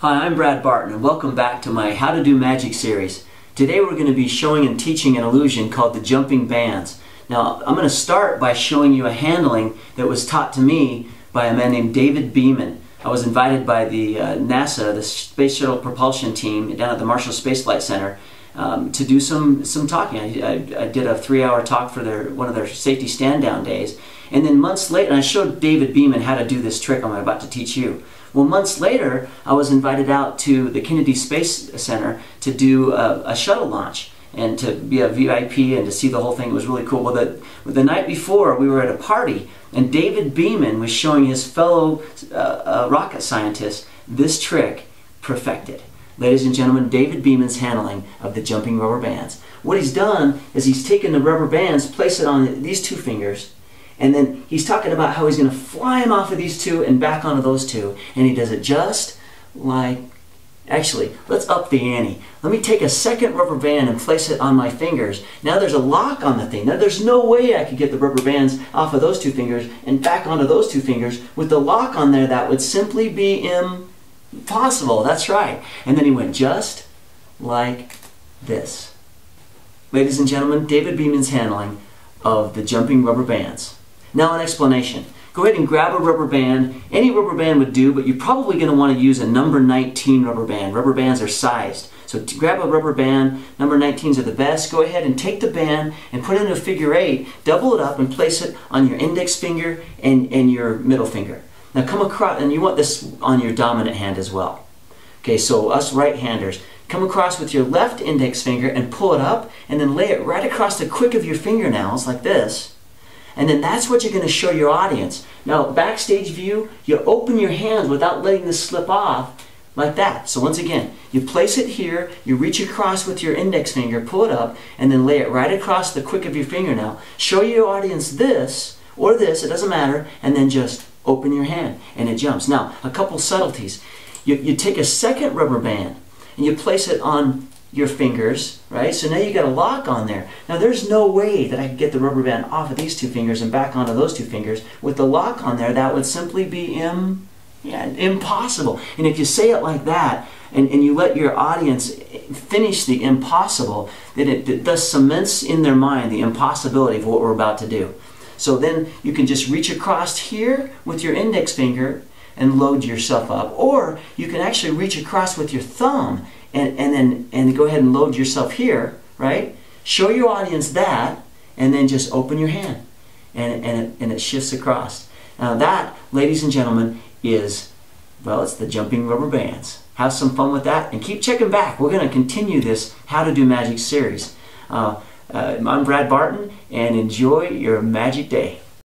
Hi, I'm Brad Barton and welcome back to my How to Do Magic series. Today we're going to be showing and teaching an illusion called the jumping bands. Now I'm going to start by showing you a handling that was taught to me by a man named David Beeman. I was invited by the NASA, the Space Shuttle Propulsion Team down at the Marshall Space Flight Center to do some talking. I did a 3-hour talk for one of their safety stand-down days. And then months later, and I showed David Beeman how to do this trick I'm about to teach you. Well, months later, I was invited out to the Kennedy Space Center to do a shuttle launch and to be a VIP and to see the whole thing. It was really cool. Well, the night before, we were at a party, and David Beeman was showing his fellow rocket scientists this trick perfected. Ladies and gentlemen, David Beeman's handling of the jumping rubber bands. What he's done is he's taken the rubber bands, placed it on these two fingers, and then he's talking about how he's going to fly him off of these two and back onto those two. And he does it just like... Actually, let's up the ante. Let me take a second rubber band and place it on my fingers. Now there's a lock on the thing. Now there's no way I could get the rubber bands off of those two fingers and back onto those two fingers. With the lock on there, that would simply be impossible. That's right. And then he went just like this. Ladies and gentlemen, David Beeman's handling of the jumping rubber bands. Now an explanation. Go ahead and grab a rubber band. Any rubber band would do, but you're probably going to want to use a number 19 rubber band. Rubber bands are sized. So to grab a rubber band, number 19s are the best. Go ahead and take the band and put it in a figure 8, double it up and place it on your index finger and your middle finger. Now come across, and you want this on your dominant hand as well. Okay, so us right-handers, come across with your left index finger and pull it up and then lay it right across the quick of your fingernails like this. And then that's what you're going to show your audience. Now, backstage view, you open your hands without letting this slip off like that. So once again, you place it here, you reach across with your index finger, pull it up, and then lay it right across the quick of your fingernail. Show your audience this, or this, it doesn't matter, and then just open your hand, and it jumps. Now, a couple subtleties. You take a second rubber band, and you place it on your fingers, right? So now you got a lock on there. Now there's no way that I could get the rubber band off of these two fingers and back onto those two fingers. With the lock on there, that would simply be impossible. And if you say it like that, and you let your audience finish the impossible, then it thus cements in their mind the impossibility of what we're about to do. So then you can just reach across here with your index finger and load yourself up. Or you can actually reach across with your thumb and go ahead and load yourself here, right? Show your audience that, and then just open your hand, and it shifts across. Now that, ladies and gentlemen, is, well, it's the jumping rubber bands. Have some fun with that, and keep checking back. We're going to continue this How to Do Magic series. I'm Brad Barton, and enjoy your magic day.